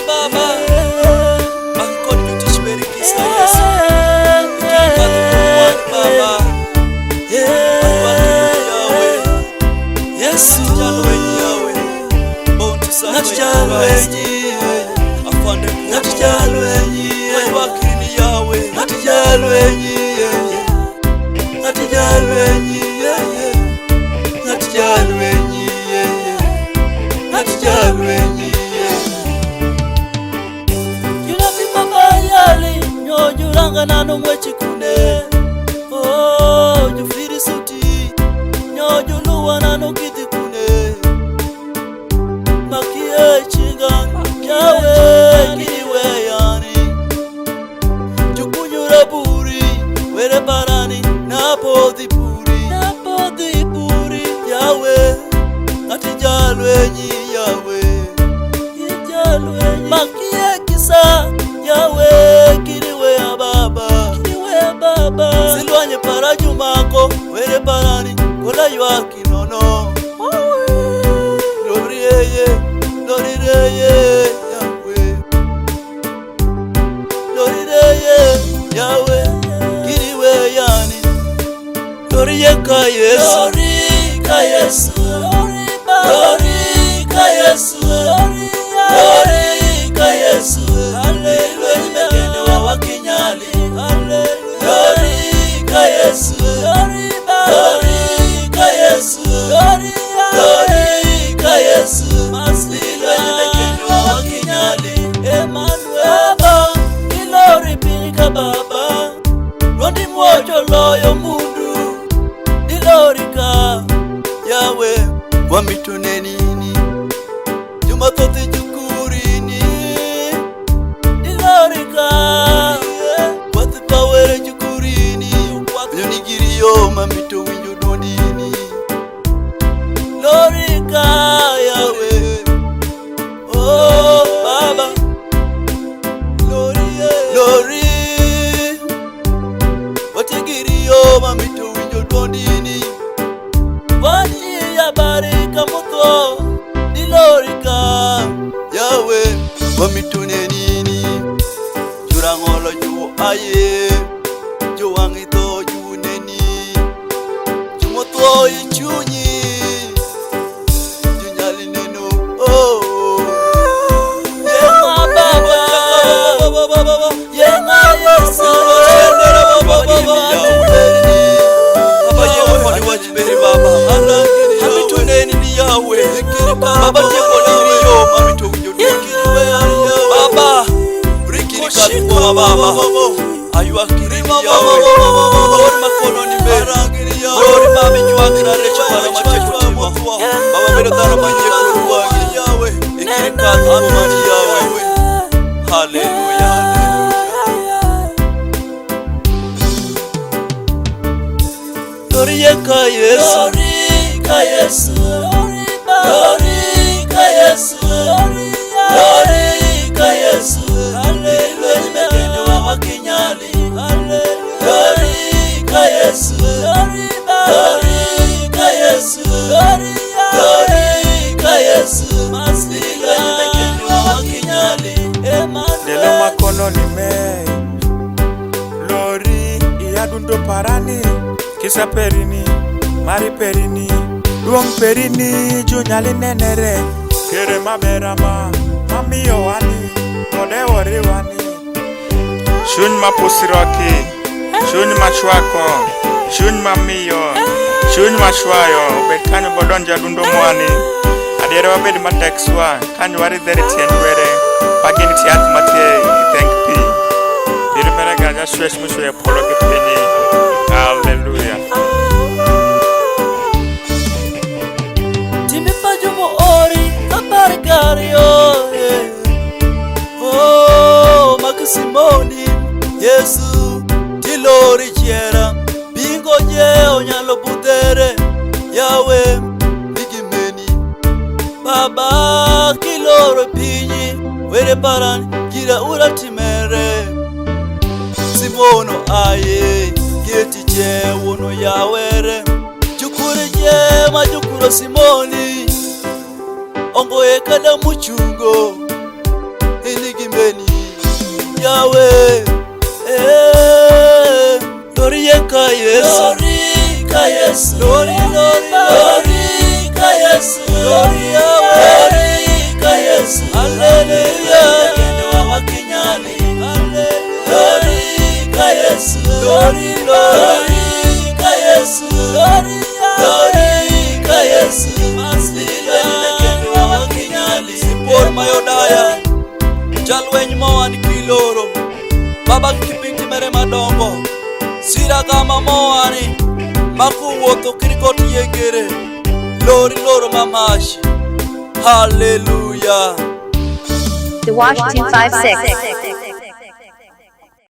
Baba. Angkot kutus beri kisah Yesus. Kita tuhan Baba. Yahweh. Yesus Yahweh Yahweh. Bontu sana Yahweh. Afande kutu Yahweh. Wakini Yahweh. Yahweh. Nano mwechi kune oh jufiri suti nyojo luwa nano kiti kune makie chingan Yahweh kiwe yani jukunyura buri were barani napodhi buri Yahweh atijalwe nyi Yahweh makie kisa Yahweh kiriwe ya Baba silwanye para jumako were parani kola ywa kinono Loriyeye Yahweh kiriwe yani Loriye ka Yesu Hallelujah mekendo wa wakinyali Glorika Yesu Maslilo mekendo wa wakinyali Emmanuel Glory pika Baba Rondi mwojo loyo mundu Glorika Yahweh wa mitunenini Jumatoti jukurini Glorika Wati pawere jukurini Yonigiriyo mamito winjo dondini Glorika Yahweh Oh Baba Glory Watigiriyo mamito winjo dondini Wani ya barika muto Glorika Yahweh wamitune nini Jurangolo ju aye Juwangito ju neni Jumoto ichunyi Junyali neno oh Yenga Baba Yenga Yesu Hamitune nini Yahweh Baba tekoliyo mamito Baba Brikini katua Baba Ayua kirimi Yahweh Lord makono ni meri Lord mami juakina lecho para machetu tima Baba mero dara manye kuruwa Yahweh Ikiri katua mani Yahweh Hallelujah Loriye ka Yesu Hallelujah mekendo wa wakinyali Glorika Yesu Maslilo mekendo wa wakinyali Delo makono ni me Lori iadundo parani Kisa perini Mari perini Duong perini Junyali nenere Kere maberama Mamiyo wani Kode wari wani Shuny mapusiroki Shuny machwako Shuny mamiyo Shuny machwayo Bet kanyo bodonja dundo mwani Adiere wabedi matekswa Kanyo wari dheri tienwere Pagini tiati matie Thank pi Iru merega Jashwesh mwisho ya polo kipini Hallelujah Oh, Makisimoni Yesu tilori chiera bingo je onyalo butere Yahweh bigimeni Baba kiloro pinyi were parani gira uratimere Simono aye geti je wono Yahweh jukuri je majukuro Simoni Ongo ekada muchungo gimbeni Yahweh, Lori ka Yesu, Lori ka Yesu, Lori ka Yesu, Lori ka Yesu, Hallelujah, Kende wa wakinyani, Hallelujah, Lori ka Yesu, Lori ka Yesu, Lori ka Yesu, Masila, Kende wa wakinyani, Sipor mayodaya, jalweny moa ni kiloro, baba kipindi mere madongo, sira kama moa ni, makuwotho kirikot yegere, lori loro mamashi, hallelujah. The Washington 5-6.